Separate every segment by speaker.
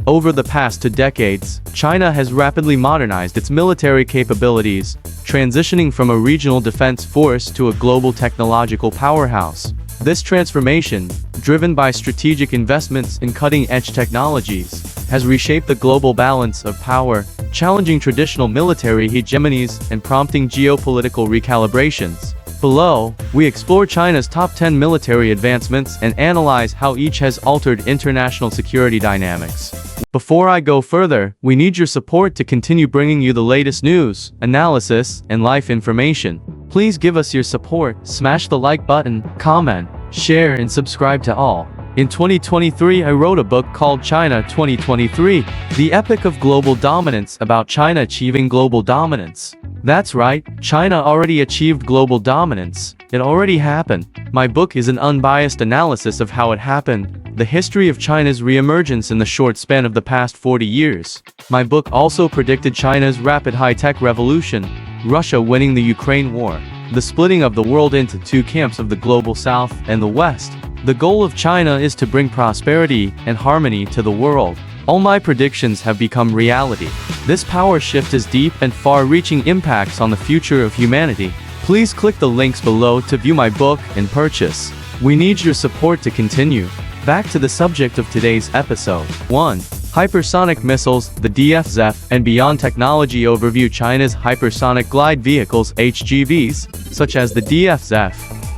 Speaker 1: Over the past 2 decades, China has rapidly modernized its military capabilities, transitioning from a regional defense force to a global technological powerhouse. This transformation, driven by strategic investments in cutting-edge technologies, has reshaped the global balance of power, challenging traditional military hegemonies and prompting geopolitical recalibrations. Below, we explore China's top 10 military advancements and analyze how each has altered international security dynamics. Before I go further, we need your support to continue bringing you the latest news, analysis, and life information. Please give us your support, smash the like button, comment, share, and subscribe to all. In 2023, I wrote a book called China 2023, The Epic of Global Dominance, about China achieving global dominance. That's right, China already achieved global dominance. It already happened. My book is an unbiased analysis of how it happened, the history of China's re-emergence in the short span of the past 40 years. My book also predicted China's rapid high-tech revolution, Russia winning the Ukraine war, the splitting of the world into 2 camps of the global South and the West. The goal of China is to bring prosperity and harmony to the world. All my predictions have become reality. This power shift has deep and far-reaching impacts on the future of humanity. Please click the links below to view my book and purchase. We need your support to continue. Back to the subject of today's episode. 1. Hypersonic missiles, the DF-ZEF, and beyond technology overview. China's hypersonic glide vehicles HGVs, such as the DF-ZEF,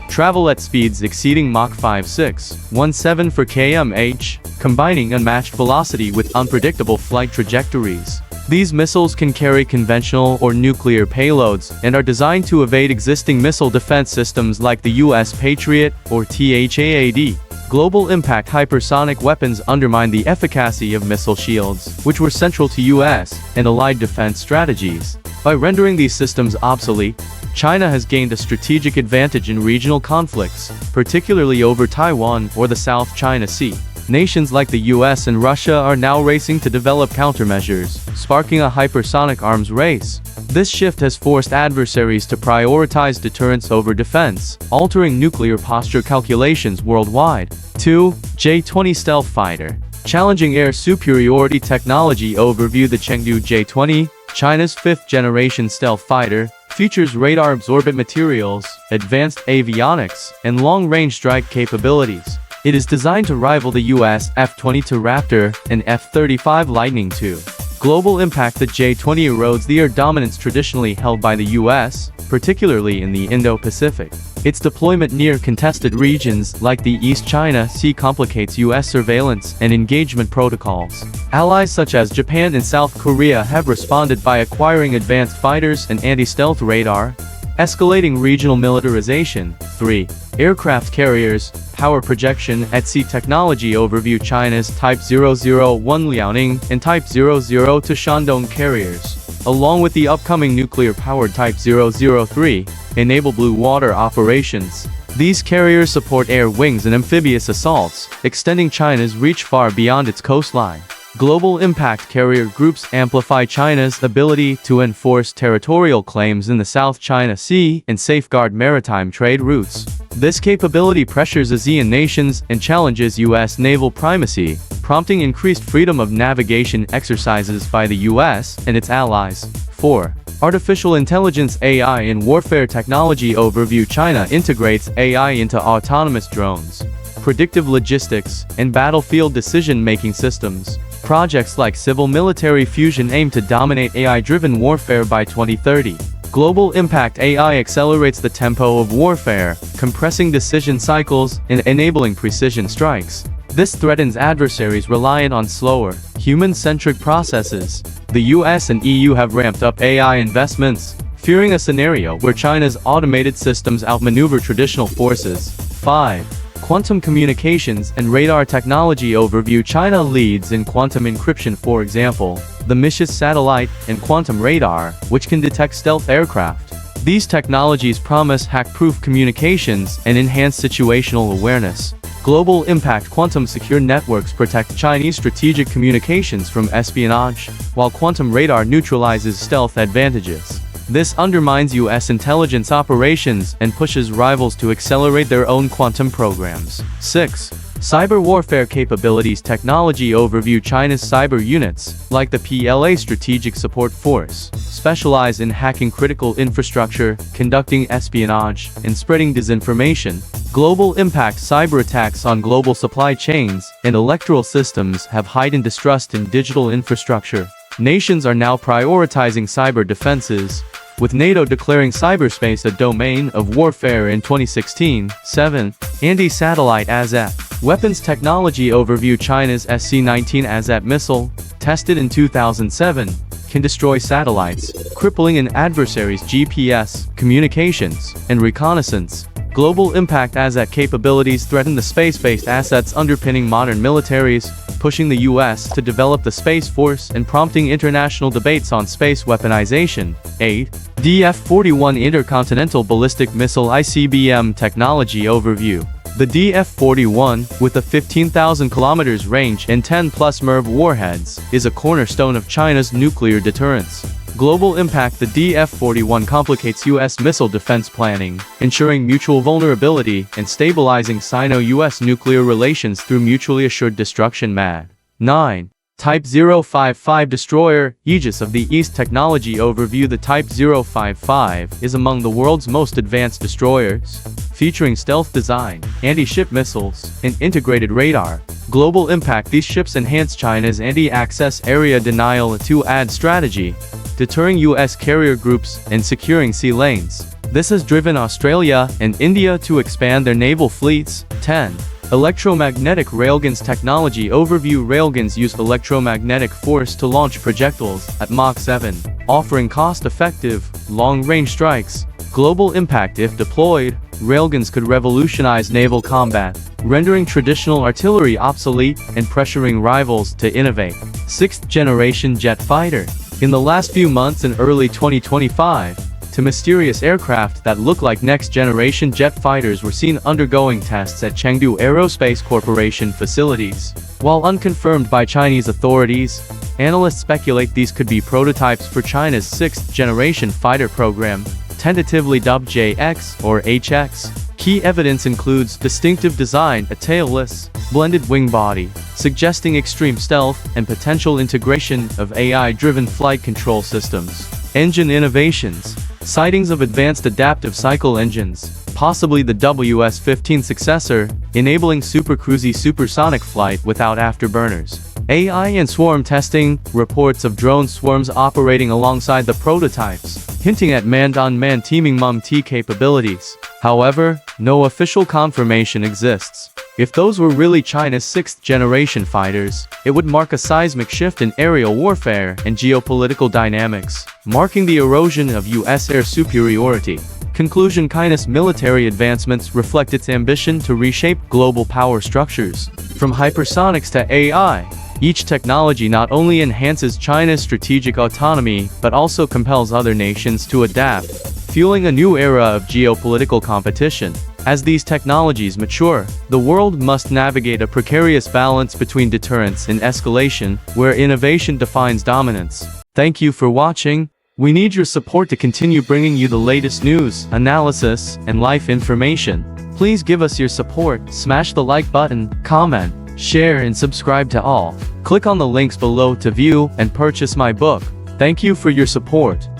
Speaker 1: travel at speeds exceeding Mach 5.617 for km/h, combining unmatched velocity with unpredictable flight trajectories. These missiles can carry conventional or nuclear payloads and are designed to evade existing missile defense systems like the U.S. Patriot or THAAD. Global impact hypersonic weapons undermine the efficacy of missile shields, which were central to U.S. and allied defense strategies. By rendering these systems obsolete, China has gained a strategic advantage in regional conflicts, particularly over Taiwan or the South China Sea. Nations like the US and Russia are now racing to develop countermeasures, sparking a hypersonic arms race. This shift has forced adversaries to prioritize deterrence over defense, altering nuclear posture calculations worldwide. 2. J-20 stealth fighter. Challenging air superiority technology overview. The Chengdu J-20, China's 5th-generation stealth fighter, features radar-absorbent materials, advanced avionics, and long-range strike capabilities. It is designed to rival the US F-22 Raptor and F-35 Lightning II. Global impact. The J-20 erodes the air dominance traditionally held by the US, particularly in the Indo-Pacific. Its deployment near contested regions like the East China Sea complicates US surveillance and engagement protocols. Allies such as Japan and South Korea have responded by acquiring advanced fighters and anti-stealth radar, escalating regional militarization. 3. Aircraft carriers, power projection at sea technology overview. China's Type 001 Liaoning and Type 00 to Shandong carriers, along with the upcoming nuclear-powered Type 003, enable blue water operations. These carriers support air wings and amphibious assaults, extending China's reach far beyond its coastline. Global impact. Carrier groups amplify China's ability to enforce territorial claims in the South China Sea and safeguard maritime trade routes. This capability pressures ASEAN nations and challenges U.S. naval primacy, prompting increased freedom of navigation exercises by the U.S. and its allies. 4. Artificial intelligence AI in warfare technology overview. China integrates AI into autonomous drones, predictive logistics, and battlefield decision-making systems. Projects like civil-military fusion aim to dominate AI-driven warfare by 2030. Global impact. AI accelerates the tempo of warfare, compressing decision cycles and enabling precision strikes. This threatens adversaries reliant on slower, human-centric processes. The US and EU have ramped up AI investments, fearing a scenario where China's automated systems outmaneuver traditional forces. 5. Quantum communications and radar technology overview. China leads in quantum encryption. For example, the MISHIS satellite and quantum radar, which can detect stealth aircraft. These technologies promise hack-proof communications and enhance situational awareness. Global impact. Quantum secure networks protect Chinese strategic communications from espionage, while quantum radar neutralizes stealth advantages. This undermines U.S. intelligence operations and pushes rivals to accelerate their own quantum programs. 6. Cyber warfare capabilities. Technology overview. China's cyber units, like the PLA Strategic Support Force, specialize in hacking critical infrastructure, conducting espionage, and spreading disinformation. Global impact. Cyber attacks on global supply chains and electoral systems have heightened distrust in digital infrastructure. Nations are now prioritizing cyber defenses, with NATO declaring cyberspace a domain of warfare in 2016. 7. Anti-satellite ASAT weapons technology overview. China's SC-19 ASAT missile, tested in 2007, can destroy satellites, crippling an adversary's GPS, communications, and reconnaissance. Global impact. ASAT capabilities threaten the space-based assets underpinning modern militaries, pushing the U.S. to develop the Space Force and prompting international debates on space weaponization. 8. DF-41 Intercontinental Ballistic Missile ICBM technology overview. The DF-41, with a 15,000 kilometers range and 10-plus MIRV warheads, is a cornerstone of China's nuclear deterrence. Global impact. The DF-41 complicates U.S. missile defense planning, ensuring mutual vulnerability and stabilizing Sino-U.S. nuclear relations through mutually assured destruction. 9. Type 055 Destroyer, Aegis of the East technology overview. The Type 055 is among the world's most advanced destroyers, featuring stealth design, anti-ship missiles, and integrated radar. Global impact. These ships enhance China's anti-access area denial to ad strategy, deterring U.S. carrier groups and securing sea lanes. This has driven Australia and India to expand their naval fleets. 10. Electromagnetic railguns technology overview. Railguns use electromagnetic force to launch projectiles at Mach 7, offering cost-effective, long-range strikes. Global impact. If deployed, railguns could revolutionize naval combat, rendering traditional artillery obsolete and pressuring rivals to innovate. 6th generation jet fighter. In the last few months and early 2025, to mysterious aircraft that look like next-generation jet fighters were seen undergoing tests at Chengdu Aerospace Corporation facilities. While unconfirmed by Chinese authorities, analysts speculate these could be prototypes for China's 6th-generation fighter program, tentatively dubbed JX or HX. Key evidence includes distinctive design, a tailless, blended wing body, suggesting extreme stealth and potential integration of AI-driven flight control systems. Engine innovations. Sightings of advanced adaptive cycle engines, possibly the WS-15 successor, enabling supercruisy supersonic flight without afterburners. AI and swarm testing, reports of drone swarms operating alongside the prototypes, hinting at manned-on-manned teaming MUM-T capabilities. However, no official confirmation exists. If those were really China's 6th-generation fighters, it would mark a seismic shift in aerial warfare and geopolitical dynamics, marking the erosion of U.S. air superiority. Conclusion. China's military advancements reflect its ambition to reshape global power structures. From hypersonics to AI, each technology not only enhances China's strategic autonomy but also compels other nations to adapt, fueling a new era of geopolitical competition. As these technologies mature, the world must navigate a precarious balance between deterrence and escalation, where innovation defines dominance. Thank you for watching. We need your support to continue bringing you the latest news, analysis, and life information. Please give us your support, smash the like button, comment, share and subscribe to all. Click on the links below to view and purchase my book. Thank you for your support.